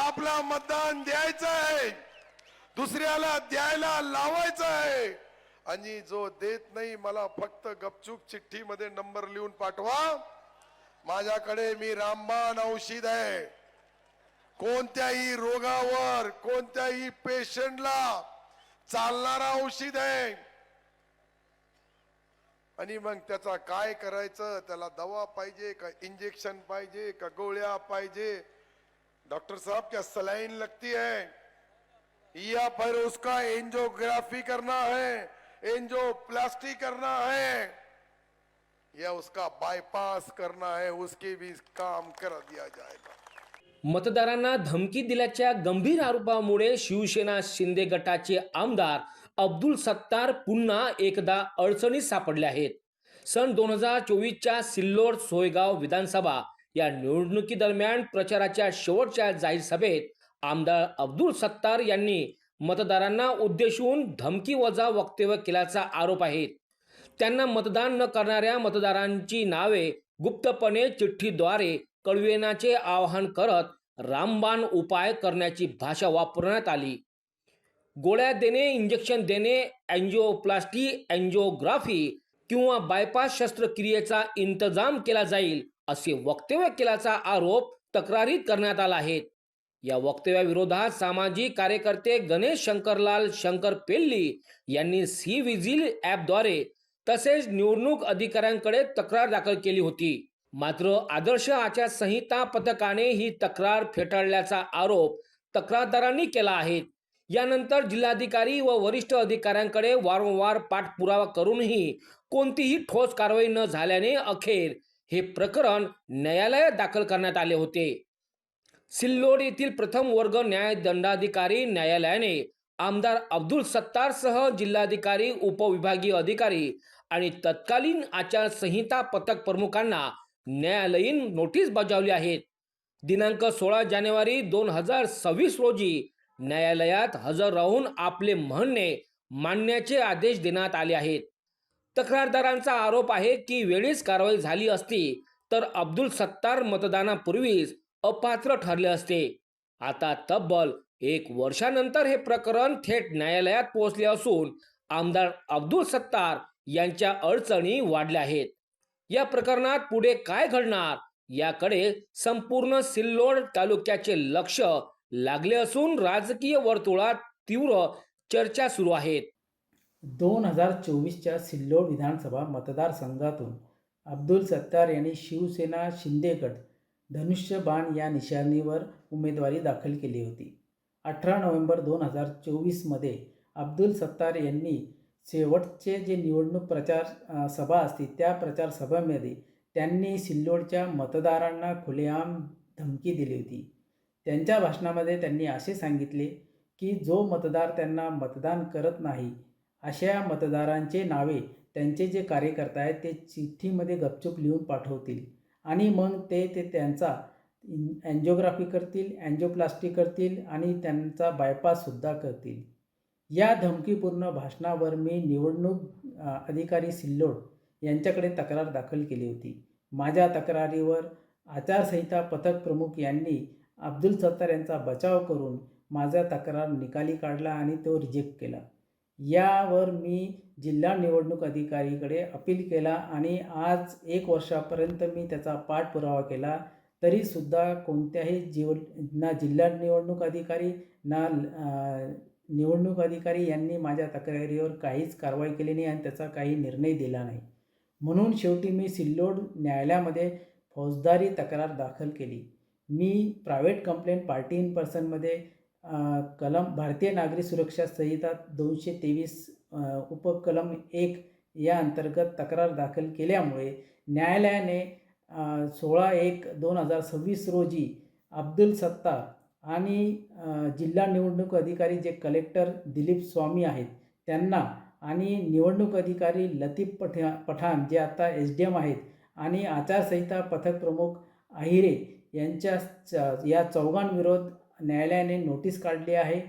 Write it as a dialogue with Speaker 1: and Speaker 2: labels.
Speaker 1: आपला मतदान द्यायचं आहे, दुसऱ्याला द्यायला लावायचं आहे. आणि जो देत नाही मला फक्त गपचूप चिठ्ठीमध्ये नंबर लिहून पाठवा. माझ्याकडे मी रामबाण औषध आहे. कोणत्याही रोगावर कोणत्याही पेशंटला चालणारा औषध आहे. आणि मग त्याचा काय करायचं, त्याला दवा पाहिजे का इंजेक्शन पाहिजे का गोळ्या पाहिजे, डॉक्टर साहब क्या सलाइन लगती है या फिर उसका एंजियोग्राफी करना है, एंजियोप्लास्टी करना है या उसका बायपास करना है, उसके भी काम कर दिया जाएगा.
Speaker 2: मतदारांना धमकी दिल्याच्या गंभीर आरोपामुळे शिवसेना शिंदे गटाचे आमदार अब्दुल सत्तार पुन्हा एकदा अडचणीत सापडले आहेत. सन 2024च्या सिल्लोड सोयगाव विधानसभा या निवडणुकीदरम्यान प्रचाराच्या शेवटच्या जाहीर सभेत आमदार अब्दुल सत्तार यांनी मतदारांना उद्देशून धमकीवजा वक्तव्य केल्याचा आरोप आहे. त्यांना मतदान न करणाऱ्या मतदारांची नावे गुप्तपणे चिठ्ठीद्वारे कळविण्याचे आवाहन करत रामबाण उपाय करण्याची भाषा वापरण्यात आली. गोळ्या देणे, इंजेक्शन देणे, एंजियोप्लास्टी, एंजियोग्राफी किंवा बायपास शस्त्रक्रियेचा इंतजाम केला जाईल असे वक्तव्य केल्याचा आरोप तक्रारीत करण्यात आला आहे. या वक्तव्याविरोधात सामाजिक कार्यकर्ते गणेश शंकरलाल शंकर पेल्ली यांनी सी विजिल ॲपद्वारे तसेच निवडणूक अधिकाऱ्यांकडे तक्रार दाखल केली होती. मात्र आदर्श आचारसंहिता पथकाने ही तक्रार फेटाळल्याचा आरोप तक्रारदारांनी केला आहे. यानंतर जिल्हाधिकारी व वरिष्ठ अधिकाऱ्यांकडे वारंवार पाठपुरावा करूनही कोणतीही ठोस कारवाई न झाल्याने अखेर हे प्रकरण न्यायालयात दाखल करण्यात आले होते. सिल्लोड येथील प्रथम वर्ग न्यायदंडाधिकारी न्यायालयाने आमदार अब्दुल सत्तारसह जिल्हाधिकारी, उपविभागीय अधिकारी आणि तत्कालीन आचारसंहिता पथक प्रमुखांना न्यायालयीन नोटीस बजावली आहेत. दिनांक 16 जानेवारी 2026 रोजी न्यायालयात हजर राहून आपले म्हणणे मांडण्याचे आदेश देण्यात आले आहेत. तक्रारदारांचा आरोप आहे की वेळीच कारवाई झाली असती तर अब्दुल सत्तार मतदानापूर्वीच अपात्र ठरले असते. आता तब्बल 1 वर्षानंतर हे प्रकरण थेट न्यायालयात पोहोचले असून आमदार अब्दुल सत्तार यांच्या अडचणी वाढल्या आहेत. या प्रकरणात पुढे काय घडणार याकडे संपूर्ण सिल्लोड तालुक्याचे लक्ष लागले असून राजकीय वर्तुळात तीव्र चर्चा सुरू आहेत.
Speaker 3: 2024च्या सिल्लोड विधानसभा मतदारसंघातून अब्दुल सत्तार यांनी शिवसेना शिंदे गट धनुष्यबाण या निशाणीवर उमेदवारी दाखल केली होती. 18 नोव्हेंबर 2024मध्ये अब्दुल सत्तार यांनी शेवटचे जे निवडणूक प्रचार सभा असते त्या प्रचार सभेमध्ये त्यांनी सिल्लोडच्या मतदारांना खुलेआम धमकी दिली होती. त्यांच्या भाषणामध्ये त्यांनी असे सांगितले की जो मतदार त्यांना मतदान करत नाही अशा मतदारांचे नावे त्यांचे जे कार्यकर्ते आहेत ते चिठ्ठीमध्ये गपचूप लिहून पाठवतील आणि मग ते त्यांचा एंजिओग्राफी करतील, एंजिओप्लास्टी करतील आणि त्यांचा बायपाससुद्धा करतील. या धमकीपूर्ण भाषणावर मी निवडणूक अधिकारी सिल्लोड यांच्याकडे तक्रार दाखल केली होती. माझ्या तक्रारीवर आचारसंहिता पथक प्रमुख यांनी अब्दुल सत्तार यांचा बचाव करून माझा तक्रार निकाली काढला आणि तो रिजेक्ट केला. यावर मी जिल्हा निवडणूक अधिकारीकडे अपील केला आणि आज 1 वर्षापर्यंत मी त्याचा पाठपुरावा केला. तरीसुद्धा कोणत्याही ना जिल्हा निवडणूक अधिकारी ना निवडणूक अधिकारी यांनी माझ्या तक्रारीवर काहीच कारवाई केली नाही आणि त्याचा काही निर्णय दिला नाही. म्हणून शेवटी मी सिल्लोड न्यायालयामध्ये फौजदारी तक्रार दाखल केली. मी प्रायव्हेट कंप्लेंट पार्टी इन पर्सनमध्ये कलम भारतीय नागरी सुरक्षा संहिता 223 उपकलम 1 या अंतर्गत तक्रार दाखल केल्यामुळे न्यायालयाने 16/1/2026 रोजी अब्दुल सत्तार आणि जिल्हा निवडणूक अधिकारी जे कलेक्टर दिलीप स्वामी आहेत त्यांना आणि निवडणूक अधिकारी लतीफ पठाण जे आता SDM आहेत आणि आचारसंहिता पथक प्रमुख आहिरे यांच्या या चौघांविरोध न्यायालयाने नोटीस काढली आहे.